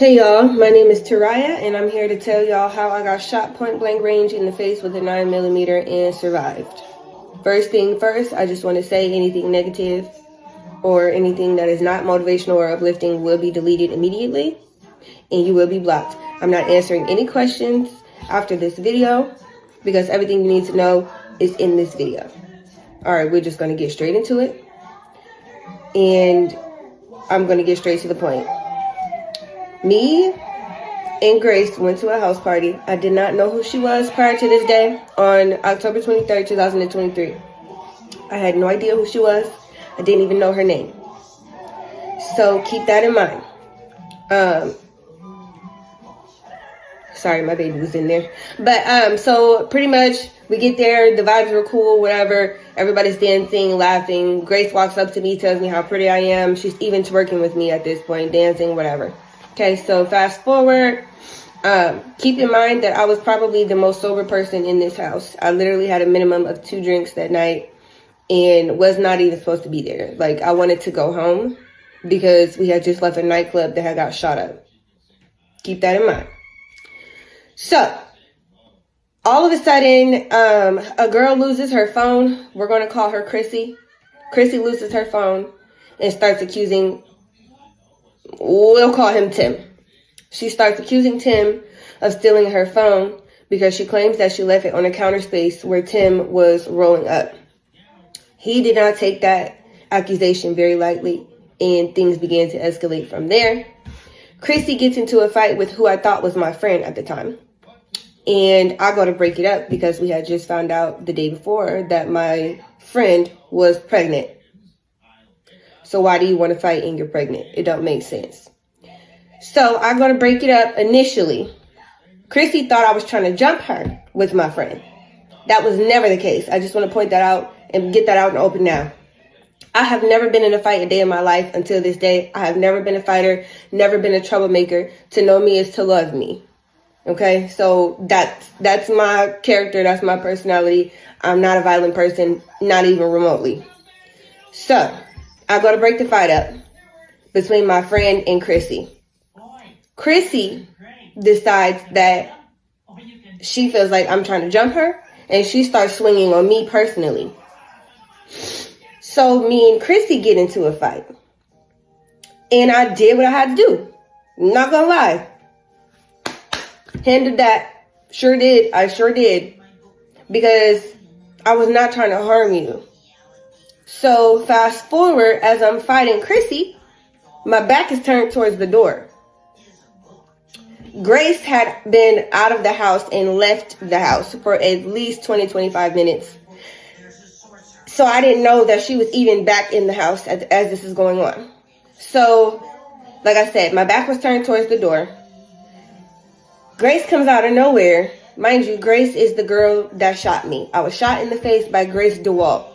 Hey y'all, my name is Taraya and I'm here to tell y'all how I got shot point blank range in the face with a 9mm and survived. First thing first, I just want to say anything negative or anything that is not motivational or uplifting will be deleted immediately and you will be blocked. I'm not answering any questions after this video because everything you need to know is in this video. Alright, we're just going to get straight into it and I'm going to get straight to the point. Me and Grace went to a house party. I did not know who she was prior to this day on October 23rd, 2023. I had no idea who she was. I didn't even know her name. So keep that in mind. Sorry, my baby was in there. But so pretty much we get there, the vibes were cool, whatever. Everybody's dancing, laughing. Grace walks up to me, tells me how pretty I am. She's even twerking with me at this point, dancing, whatever. Okay, so fast forward. Keep in mind that I was probably the most sober person in this house. I literally had a minimum of 2 drinks that night and was not even supposed to be there. Like, I wanted to go home because we had just left a nightclub that had got shot up. Keep that in mind. So, all of a sudden, a girl loses her phone. We're going to call her Chrissy. Chrissy loses her phone and starts accusing, we'll call him Tim. She starts accusing Tim of stealing her phone because she claims that she left it on a counter space where Tim was rolling up. He did not take that accusation very lightly, and things began to escalate from there. Chrissy gets into a fight with who I thought was my friend at the time. And I go to break it up because we had just found out the day before that my friend was pregnant. So why do you want to fight and you're pregnant? It don't make sense. So I go to break it up initially. Chrissy thought I was trying to jump her with my friend. That was never the case. I just want to point that out and get that out in the open now. I have never been in a fight a day in my life until this day. I have never been a fighter, never been a troublemaker. To know me is to love me. Okay, so that's my character, that's my personality. I'm not a violent person, not even remotely. So I go to break the fight up between my friend and Chrissy. Chrissy decides that she feels like I'm trying to jump her, and she starts swinging on me personally. So me and Chrissy get into a fight. And I did what I had to do. Not gonna lie. Handled that. Sure did. I sure did. Because I was not trying to harm you. So fast forward, as I'm fighting Chrissy, my back is turned towards the door. Grace had been out of the house and left the house for at least 20-25 minutes. So I didn't know that she was even back in the house as this is going on. So, like I said, my back was turned towards the door. Grace comes out of nowhere. Mind you, Grace is the girl that shot me. I was shot in the face by Grace DeWalt.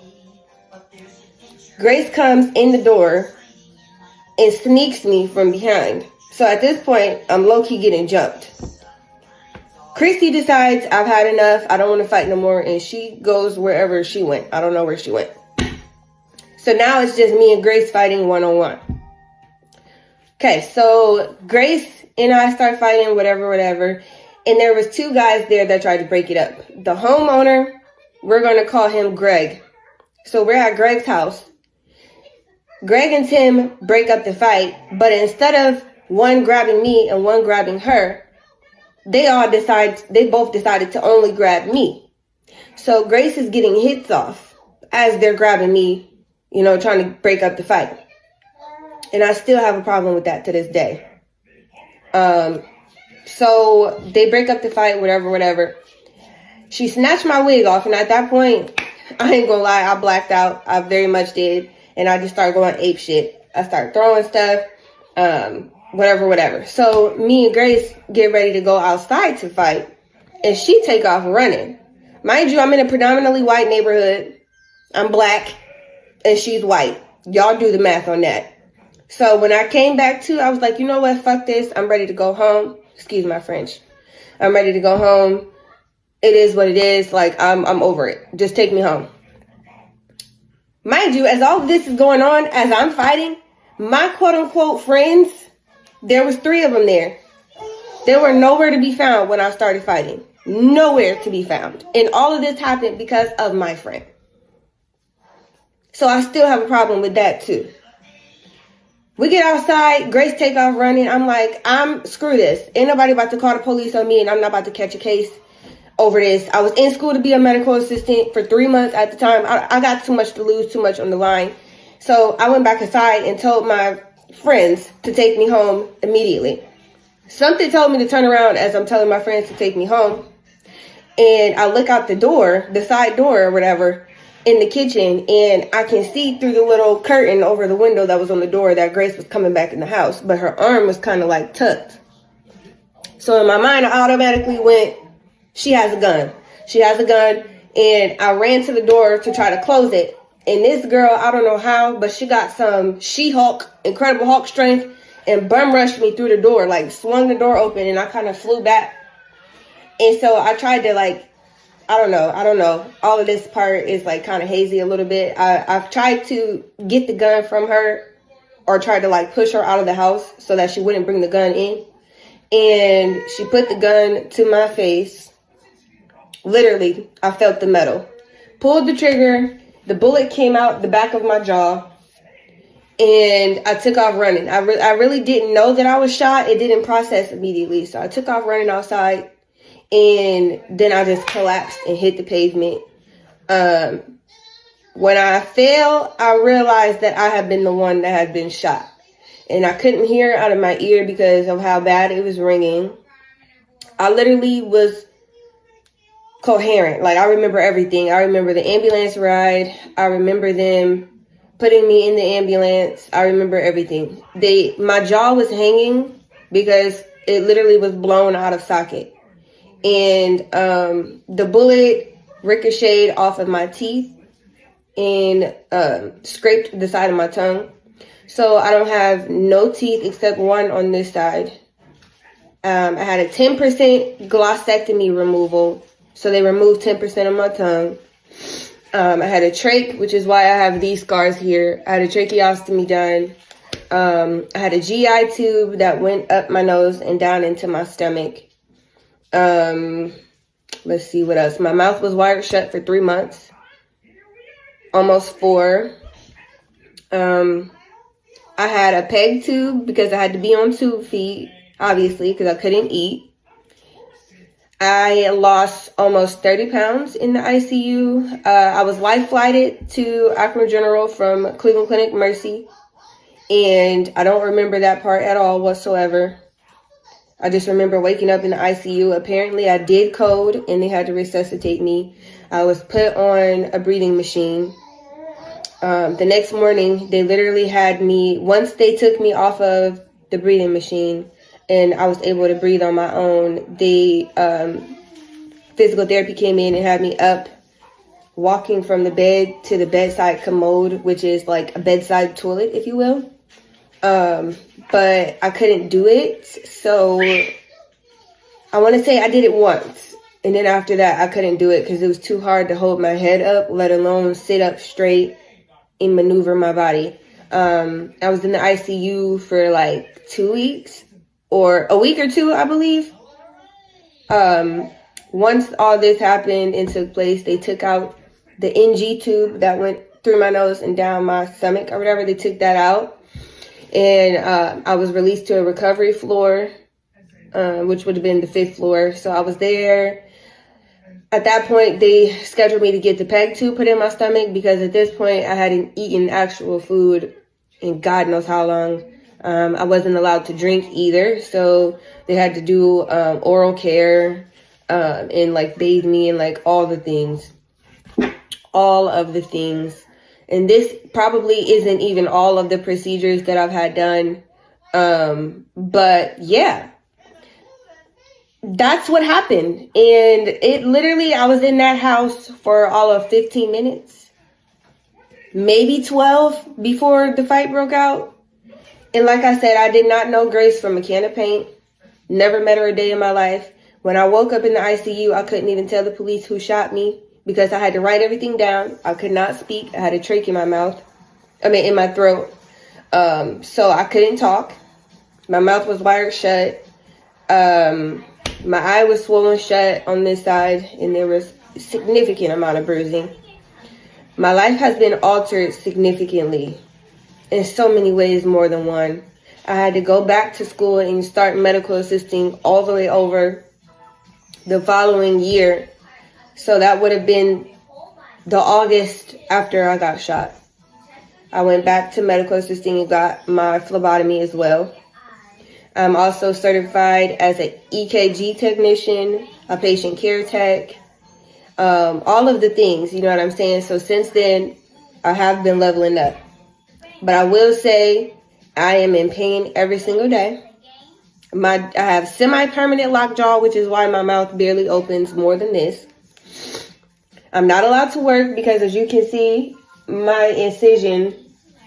Grace comes in the door and sneaks me from behind. So at this point, I'm low-key getting jumped. Chrissy decides I've had enough. I don't want to fight no more. And she goes wherever she went. I don't know where she went. So now it's just me and Grace fighting one-on-one. Okay, so Grace and I start fighting, whatever. And there was 2 guys there that tried to break it up. The homeowner, we're going to call him Greg. So we're at Greg's house. Greg and Tim break up the fight, but instead of one grabbing me and one grabbing her, they both decided to only grab me. So Grace is getting hits off as they're grabbing me, trying to break up the fight. And I still have a problem with that to this day. So they break up the fight, whatever. She snatched my wig off, and at that point, I ain't gonna lie, I blacked out. I very much did. And I just started going ape shit. I started throwing stuff, whatever. So me and Grace get ready to go outside to fight, and she take off running. Mind you, I'm in a predominantly white neighborhood. I'm black, and she's white. Y'all do the math on that. So when I came back to, I was like, you know what, fuck this. I'm ready to go home. Excuse my French. I'm ready to go home. It is what it is. Like, I'm over it. Just take me home. Mind you, as all this is going on, as I'm fighting, my quote-unquote friends There was 3 of them there. They were nowhere to be found when I started fighting. Nowhere to be found. And all of this happened because of my friend. So I still have a problem with that too. We get outside, Grace take off running. I'm like, screw this. Ain't nobody about to call the police on me, and I'm not about to catch a case over this. I was in school to be a medical assistant for 3 months at the time. I got too much to lose, too much on the line. So I went back inside and told my friends to take me home immediately. Something told me to turn around as I'm telling my friends to take me home. And I look out the door, the side door or whatever, in the kitchen, and I can see through the little curtain over the window that was on the door that Grace was coming back in the house, but her arm was kind of like tucked. So in my mind, I automatically went, she has a gun. She has a gun, and I ran to the door to try to close it. And this girl, I don't know how, but she got some She-Hulk, Incredible Hulk strength, and bum rushed me through the door, like swung the door open, and I kind of flew back. And so I tried to I don't know. All of this part is like kind of hazy a little bit. I've tried to get the gun from her or tried to push her out of the house so that she wouldn't bring the gun in. And she put the gun to my face. Literally, I felt the metal. Pulled the trigger. The bullet came out the back of my jaw. And I took off running. I really didn't know that I was shot. It didn't process immediately. So I took off running outside. And then I just collapsed and hit the pavement. When I fell, I realized that I had been the one that had been shot. And I couldn't hear out of my ear because of how bad it was ringing. I literally was coherent. I remember everything. I remember the ambulance ride. I remember them putting me in the ambulance. I remember everything. My jaw was hanging because it literally was blown out of socket. And the bullet ricocheted off of my teeth and scraped the side of my tongue. So I don't have no teeth except one on this side. I had a 10% glossectomy removal. So they removed 10% of my tongue. I had a trach, which is why I have these scars here. I had a tracheostomy done. I had a GI tube that went up my nose and down into my stomach. Let's see what else. My mouth was wired shut for 3 months. Almost 4. I had a peg tube because I had to be on tube feed, obviously, because I couldn't eat. I lost almost 30 pounds in the ICU. I was life flighted to Akron General from Cleveland Clinic Mercy. And I don't remember that part at all whatsoever. I just remember waking up in the ICU. Apparently, I did code, and they had to resuscitate me. I was put on a breathing machine. The next morning, they literally had me, once they took me off of the breathing machine, and I was able to breathe on my own, the physical therapy came in and had me up, walking from the bed to the bedside commode, which is like a bedside toilet, if you will. But I couldn't do it. So I want to say I did it once. And then after that, I couldn't do it because it was too hard to hold my head up, let alone sit up straight and maneuver my body. I was in the ICU for 2 weeks or a week or 2, I believe. Once all this happened and took place, they took out the NG tube that went through my nose and down my stomach or whatever. They took that out. And I was released to a recovery floor, which would have been the 5th floor. So I was there. At that point, they scheduled me to get the peg tube put in my stomach because at this point, I hadn't eaten actual food in God knows how long. I wasn't allowed to drink either. So they had to do oral care and bathe me and all the things. All of the things. And this probably isn't even all of the procedures that I've had done. But yeah, that's what happened. And it literally, I was in that house for all of 15 minutes, maybe 12 before the fight broke out. And like I said, I did not know Grace from a can of paint. Never met her a day in my life. When I woke up in the ICU, I couldn't even tell the police who shot me, because I had to write everything down. I could not speak. I had a trach in my throat. So I couldn't talk. My mouth was wired shut. My eye was swollen shut on this side, and there was a significant amount of bruising. My life has been altered significantly in so many ways, more than one. I had to go back to school and start medical assisting all the way over the following year. So that would have been the August after I got shot. I went back to medical assisting and got my phlebotomy as well. I'm also certified as an EKG technician, a patient care tech, all of the things, you know what I'm saying? So since then, I have been leveling up. But I will say I am in pain every single day. I have semi-permanent lockjaw, which is why my mouth barely opens more than this. I'm not allowed to work because, as you can see, my incision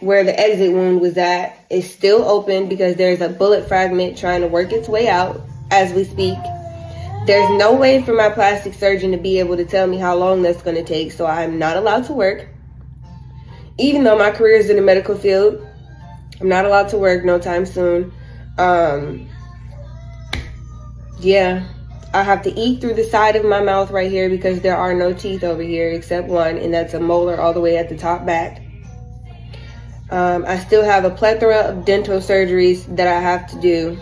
where the exit wound was at is still open because there's a bullet fragment trying to work its way out as we speak. There's no way for my plastic surgeon to be able to tell me how long that's going to take, so I'm not allowed to work. Even though my career is in the medical field, I'm not allowed to work no time soon. Yeah, I have to eat through the side of my mouth right here because there are no teeth over here except one, and that's a molar all the way at the top back. I still have a plethora of dental surgeries that I have to do.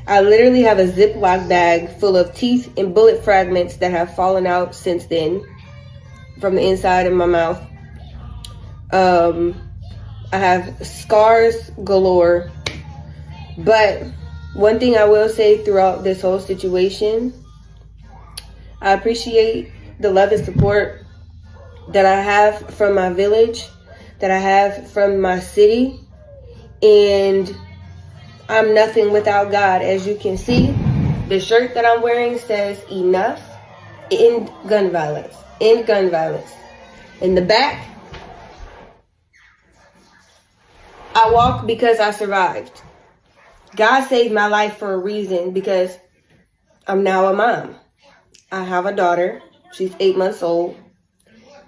I literally have a Ziploc bag full of teeth and bullet fragments that have fallen out since then from the inside of my mouth. I have scars galore. But one thing I will say throughout this whole situation, I appreciate the love and support that I have from my village, that I have from my city, and I'm nothing without God. As you can see, the shirt that I'm wearing says enough, end gun violence, end gun violence. In the back, I walk because I survived. God saved my life for a reason because I'm now a mom. I have a daughter. She's 8 months old,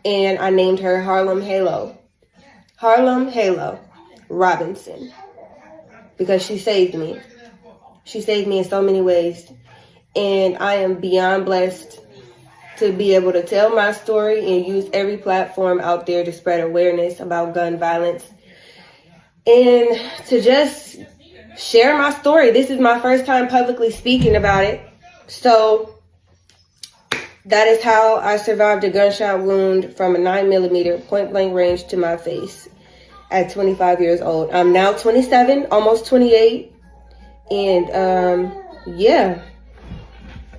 and I named her Harlem Halo. Harlem Halo Robinson. Because she saved me. She saved me in so many ways. And I am beyond blessed to be able to tell my story and use every platform out there to spread awareness about gun violence. And to just share my story. This is my first time publicly speaking about it. So that is how I survived a gunshot wound from a 9mm point blank range to my face at 25 years old. I'm now 27, almost 28. And yeah.